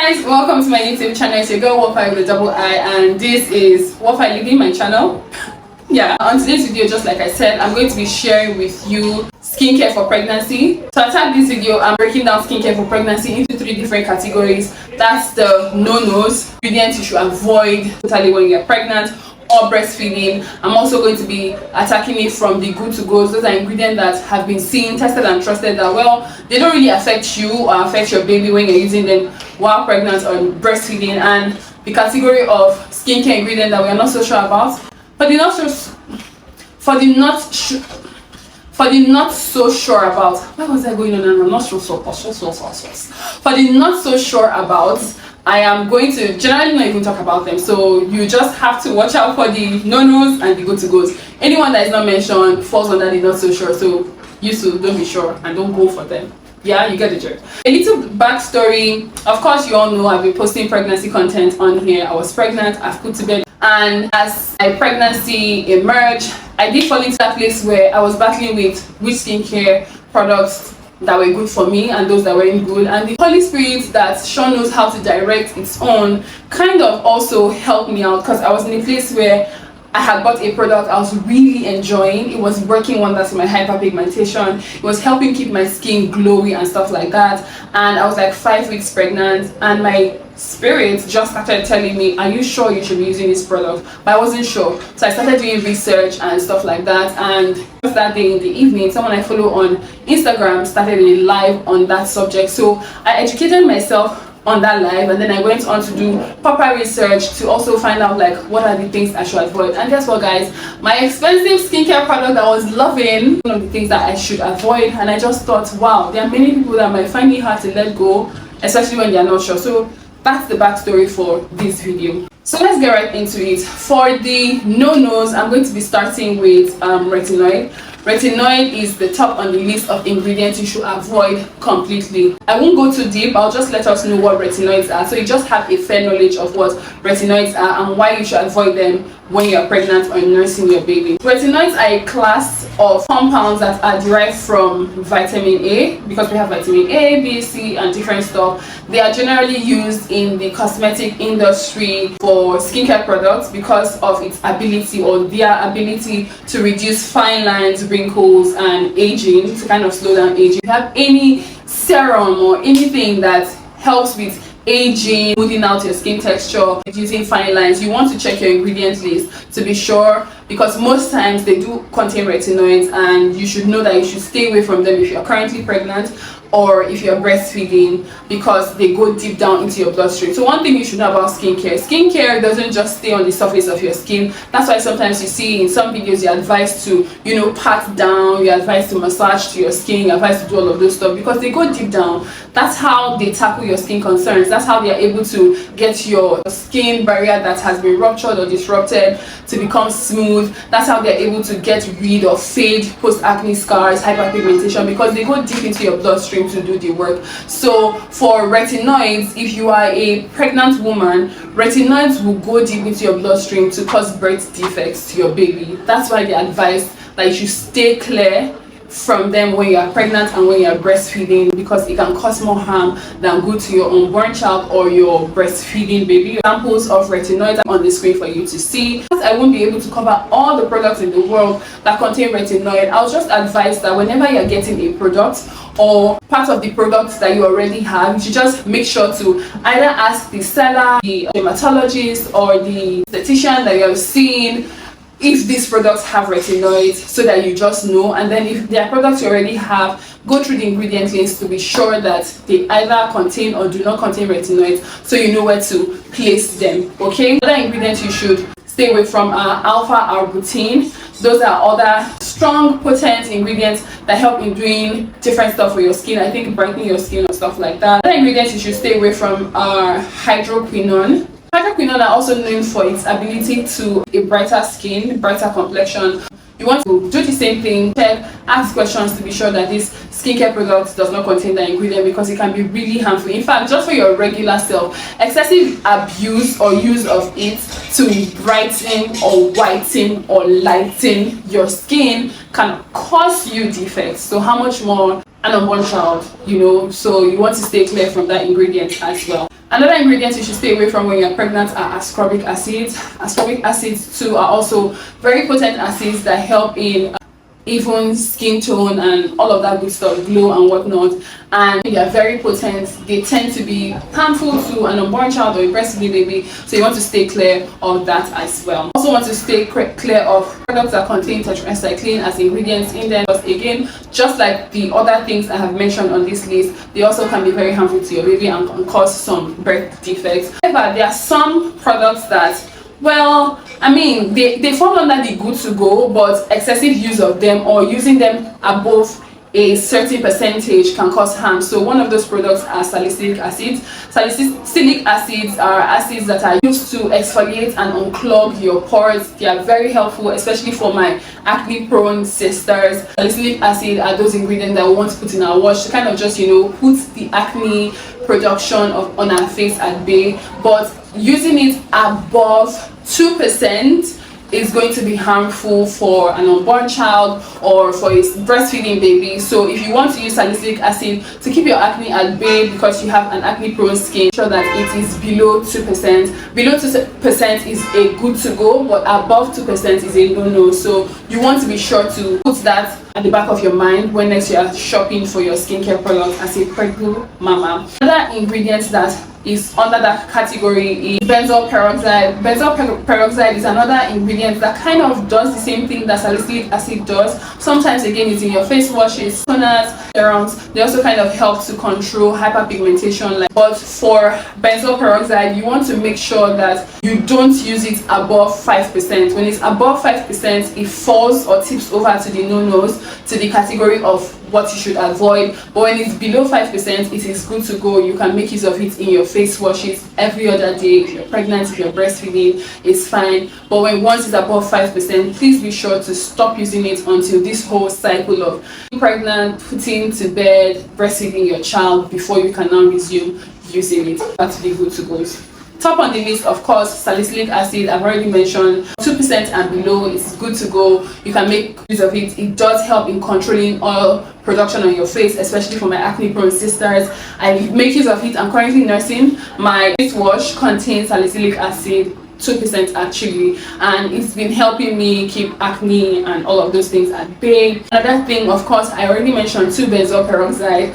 Guys, welcome to my YouTube channel. It's your girl Wafa with a double I, and this is Wafa Living, my channel. Yeah, on today's video, just like I said, I'm going to be sharing with you skincare for pregnancy. To attack this video, I'm breaking down skincare for pregnancy into 3 different categories. That's the no-nos, ingredients you should avoid totally when you're pregnant or breastfeeding. I'm also going to be attacking it from the good to goes. Those are ingredients that have been seen, tested and trusted that, well, they don't really affect you or affect your baby when you're using them while pregnant or breastfeeding. And the category of skincare ingredients that we're not so sure about. For the not so sure about, why was I going on and I'm not so for the not so sure about, I am going to generally not even talk about them, so you just have to watch out for the no-nos and the go-to-goes. Anyone that is not mentioned falls under the not so sure, so you too don't be sure and don't go for them. Yeah, you get the joke. A little backstory. Of course, you all know I've been posting pregnancy content on here. I was pregnant, I've put to bed, and as my pregnancy emerged, I did fall into that place where I was battling with which skincare products that were good for me and those that weren't good, and the Holy Spirit that sure knows how to direct its own kind of also helped me out, because I was in a place where I had bought a product I was really enjoying. It was working wonders for my hyperpigmentation. It was helping keep my skin glowy and stuff like that. And I was like 5 weeks pregnant, and my spirit just started telling me, are you sure you should be using this product? But I wasn't sure, so I started doing research and stuff like that. And just that day in the evening, someone I follow on Instagram started a live on that subject, so I educated myself on that live, and then I went on to do proper research to also find out like what are the things I should avoid. And guess what, guys, my expensive skincare product that I was loving, one of the things that I should avoid. And I just thought, wow, there are many people that might find it hard to let go, especially when they are not sure. So that's the backstory for this video. So let's get right into it. For the no-nos, I'm going to be starting with retinoid. Retinoid is the top on the list of ingredients you should avoid completely. I won't go too deep, I'll just let us know what retinoids are, so you just have a fair knowledge of what retinoids are and why you should avoid them when you're pregnant or nursing your baby. Retinoids are a class of compounds that are derived from vitamin A, because we have vitamin A, B, C and different stuff. They are generally used in the cosmetic industry for skincare products because of its ability, or their ability, to reduce fine lines, wrinkles and aging, to kind of slow down aging. If you have any serum or anything that helps with aging, smoothing out your skin texture, reducing fine lines, you want to check your ingredient list to be sure, because most times they do contain retinoids, and you should know that you should stay away from them if you're currently pregnant or if you're breastfeeding, because they go deep down into your bloodstream. So one thing you should know about skincare doesn't just stay on the surface of your skin. That's why sometimes you see in some videos you're advised to, you know, pat down, you're advised to massage to your skin, you're advised to do all of those stuff, because they go deep down. That's how they tackle your skin concerns. That's how they are able to get your skin barrier that has been ruptured or disrupted to become smooth. That's how they're able to get rid of fade, post-acne scars, hyperpigmentation, because they go deep into your bloodstream to do the work. So for retinoids, if you are a pregnant woman, retinoids will go deep into your bloodstream to cause birth defects to your baby. That's why they advise that you should stay clear from them when you are pregnant and when you are breastfeeding, because it can cause more harm than good to your unborn child or your breastfeeding baby. Examples of retinoids are on the screen for you to see. I won't be able to cover all the products in the world that contain retinoid. I'll just advise that whenever you're getting a product or part of the products that you already have, you should just make sure to either ask the seller, the dermatologist or the esthetician that you're seeing if these products have retinoids, so that you just know. And then if there are products you already have, go through the ingredient list to be sure that they either contain or do not contain retinoids, so you know where to place them. Okay, other ingredients you should stay away from are alpha arbutin. Those are other strong, potent ingredients that help in doing different stuff for your skin. I think brightening your skin and stuff like that. Other ingredients you should stay away from are hydroquinone. Hydroquinone are also known for its ability to a brighter skin, brighter complexion. You want to do the same thing, check, ask questions to be sure that this skincare product does not contain that ingredient, because it can be really harmful. In fact, just for your regular self, excessive abuse or use of it to brighten or whiten or lighten your skin can cause you defects. So how much more an unborn child, you know? So you want to stay clear from that ingredient as well. Another ingredient you should stay away from when you're pregnant are ascorbic acids. Ascorbic acids too are also very potent acids that help in even skin tone and all of that good stuff, glow and whatnot, and they are very potent. They tend to be harmful to an unborn child or a breastfeeding baby, so you want to stay clear of that as well. Also want to stay clear of products that contain tetracycline as ingredients in them, because again, just like the other things I have mentioned on this list, they also can be very harmful to your baby and can cause some birth defects. However, there are some products that, well, I mean, they fall under the good to go, but excessive use of them or using them above a certain percentage can cause harm. So one of those products are salicylic acids. Salicylic acids are acids that are used to exfoliate and unclog your pores. They are very helpful, especially for my acne prone sisters. Salicylic acid are those ingredients that we want to put in our wash to kind of just, you know, put the acne production on our face at bay, but using it above 2% is going to be harmful for an unborn child or for a breastfeeding baby. So if you want to use salicylic acid to keep your acne at bay because you have an acne prone skin, ensure that it is below 2%. Below 2% is a good to go, but above 2% is a no-no. So you want to be sure to put that at the back of your mind when next you are shopping for your skincare products as a pregnant mama. Another ingredient that is under that category is benzoyl peroxide. Benzoyl peroxide is another ingredient that kind of does the same thing that salicylic acid does. Sometimes again it's in your face washes, toners, serums. They also kind of help to control hyperpigmentation. But for benzoyl peroxide, you want to make sure that you don't use it above 5%. When it's above 5%, it falls or tips over to the no-nos, to the category of what you should avoid. But when it's below 5%, it is good to go. You can make use of it in your face washes every other day. If you're pregnant, if you're breastfeeding, it's fine. But when once it's above 5%, please be sure to stop using it until this whole cycle of being pregnant, putting to bed, breastfeeding your child before you can now resume using it. That's the good to go. Top on the list, of course, salicylic acid. I've already mentioned 2% and below is good to go. You can make use of it. It does help in controlling oil production on your face, especially for my acne prone sisters. I make use of it. I'm currently nursing. My face wash contains salicylic acid, 2% actually, and it's been helping me keep acne and all of those things at bay. Another thing, of course, I already mentioned too, benzoyl peroxide.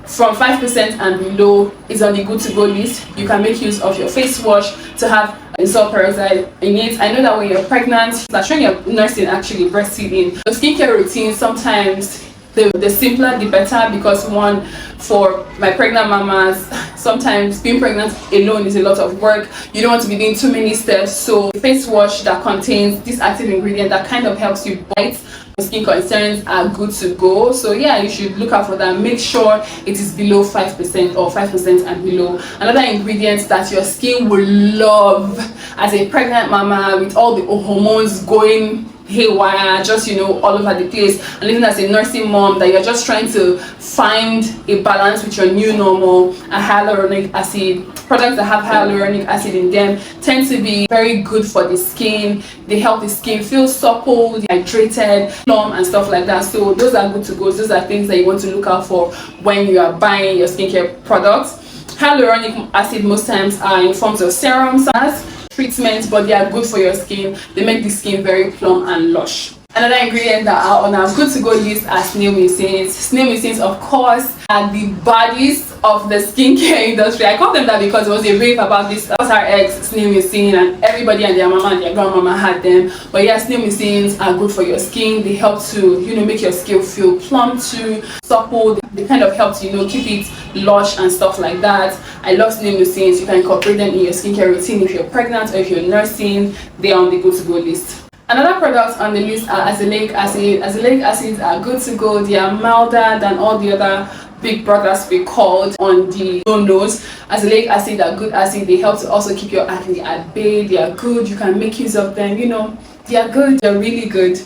From 5% and below is on the good to go list. You can make use of your face wash to have benzoyl peroxide in it. I know that when you're pregnant, that's when you're nursing, actually breastfeeding, your skincare routine, sometimes the simpler the better, because one, for my pregnant mamas, sometimes being pregnant alone is a lot of work. You don't want to be doing too many steps. So a face wash that contains this active ingredient that kind of helps you bite skin concerns are good to go. So yeah, you should look out for that. Make sure it is below 5% or 5% and below. Another ingredient that your skin will love as a pregnant mama, with all the hormones going haywire, just, you know, all over the place, and even as a nursing mom that you're just trying to find a balance with your new normal, a hyaluronic acid. Products that have hyaluronic acid in them tend to be very good for the skin. They help the skin feel supple, hydrated, plump and stuff like that. So those are good to go. Those are things that you want to look out for when you are buying your skincare products. Hyaluronic acid most times are in forms of serums as treatments, but they are good for your skin. They make the skin very plump and lush. Another ingredient that are on our good to go list are snail mucins. Snail mucins, of course, are the bodies of the skincare industry. I call them that because there was a rave about this SRX snail mucin, and everybody and their mama and their grandmama had them. But yeah, snail mucins are good for your skin. They help to, you know, make your skin feel plump too, supple. They kind of help to, you know, keep it lush and stuff like that. I love snail mucins. You can incorporate them in your skincare routine if you're pregnant or if you're nursing. They are on the good to go list. Another product on the list are azelaic acid. Azelaic acids are good to go. They are milder than all the other big brothers we called on the no-nos. Azelaic acid are good acid. They help to also keep your acne at bay. They are good. You can make use of them. You know, they are good. They're really good.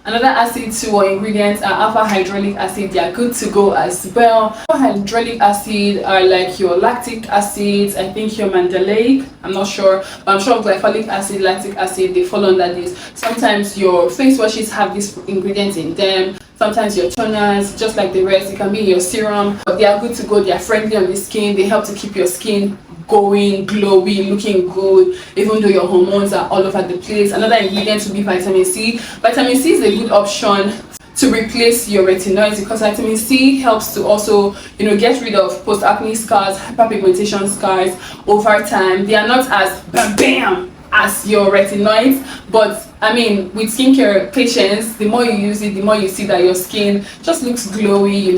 Another acid too, or ingredients, are alpha hydrochloric acid. They are good to go as well. Alpha hydrochloric acid are like your lactic acids, I think your mandelic, I'm not sure, but I'm sure glycolic acid, lactic acid, they fall under this. Sometimes your face washes have these ingredients in them. Sometimes your toners, just like the rest, it can be in your serum, but they are good to go. They are friendly on the skin. They help to keep your skin going, glowy, looking good, even though your hormones are all over the place. Another ingredient would be vitamin C. Vitamin C is a good option to replace your retinoids because vitamin C helps to also, get rid of post-acne scars, hyperpigmentation scars over time. They are not as bam as your retinoids, but I mean, with skincare patients, the more you use it, the more you see that your skin just looks glowy,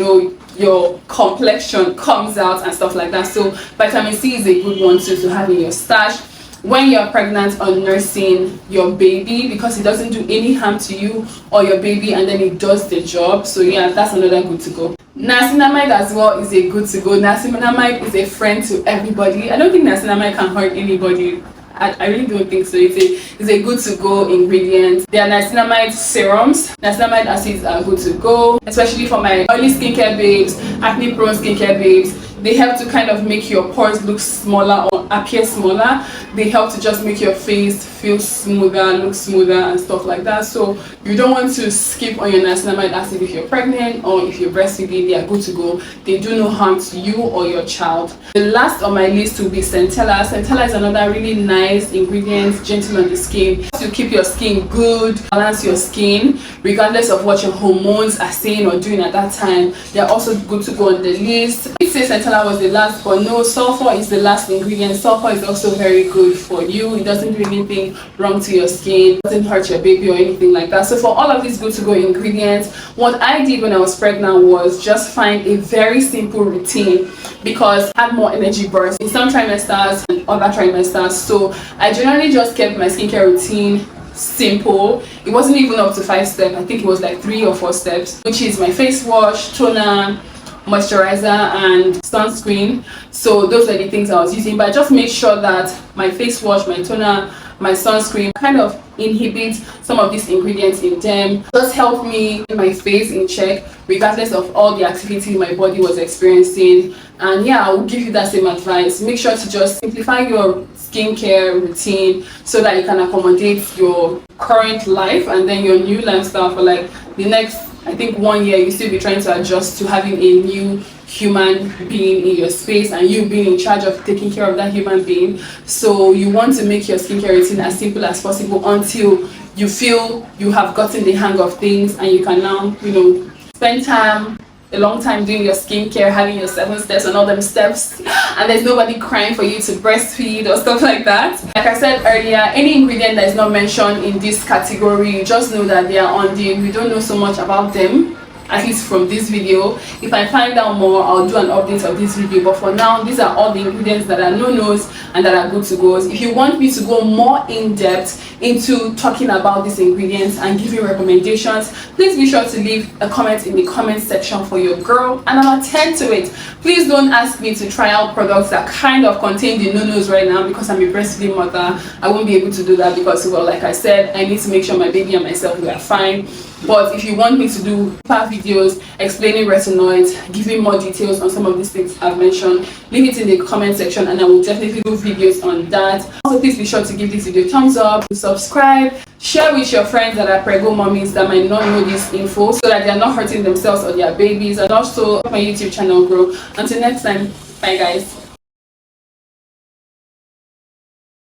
your complexion comes out and stuff like that. So vitamin C is a good one to have in your stash when you're pregnant or nursing your baby, because it doesn't do any harm to you or your baby, and then it does the job. So yeah, that's another good to go. Niacinamide as well is a good to go. Niacinamide is a friend to everybody. I don't think niacinamide can hurt anybody. I really don't think so. It's a good to go ingredient. There are niacinamide serums. Niacinamide acids are good to go, especially for my oily skincare babes, acne prone skincare babes. They help to kind of make your pores look smaller or appear smaller. They help to just make your face feel smoother, look smoother and stuff like that. So you don't want to skip on your niacinamide acid if you're pregnant or if you're breastfeeding. They are good to go. They do no harm to you or your child. The last on my list will be Centella. Centella is another really nice ingredient, gentle on the skin. To keep your skin good, balance your skin, regardless of what your hormones are saying or doing at that time. They are also good to go on the list. I say Centella was the last, but no, sulfur is the last ingredient. Sulfur is also very good for you. It doesn't do anything wrong to your skin, it doesn't hurt your baby or anything like that. So for all of these good to go ingredients, what I did when I was pregnant was just find a very simple routine, because I had more energy bursts in some trimesters and other trimesters. So I generally just kept my skincare routine simple. It wasn't even up to 5 steps. I think it was like 3 or 4 steps, which is my face wash, toner, moisturizer and sunscreen. So those are the things I was using, but I just made sure that my face wash, my toner, my sunscreen kind of inhibit some of these ingredients in them. Just help me keep my face in check regardless of all the activity my body was experiencing. And yeah, I will give you that same advice. Make sure to just simplify your skincare routine so that you can accommodate your current life and then your new lifestyle for like the next, I think, 1 year. You still be trying to adjust to having a new human being in your space and you being in charge of taking care of that human being. So you want to make your skincare routine as simple as possible until you feel you have gotten the hang of things and you can now, spend a long time doing your skincare, having your 7 steps and all them steps, and there's nobody crying for you to breastfeed or stuff like that. Like I said earlier, any ingredient that is not mentioned in this category, just know that they are on the, we don't know so much about them, at least from this video. If I find out more, I'll do an update of this video, but for now, these are all the ingredients that are no-nos and that are good to go. If you want me to go more in depth into talking about these ingredients and give you recommendations, please be sure to leave a comment in the comment section for your girl and I'll attend to it. Please don't ask me to try out products that kind of contain the no-nos right now, because I'm a breastfeeding mother. I won't be able to do that because, well, like I said, I need to make sure my baby and myself we are fine. But if you want me to do videos explaining retinoids, giving more details on some of these things I've mentioned, leave it in the comment section and I will definitely do videos on that. Also, please be sure to give this video a thumbs up, subscribe, share with your friends that are prego mommies that might not know this info, so that they are not hurting themselves or their babies, and also help my YouTube channel grow. Until next time, bye guys.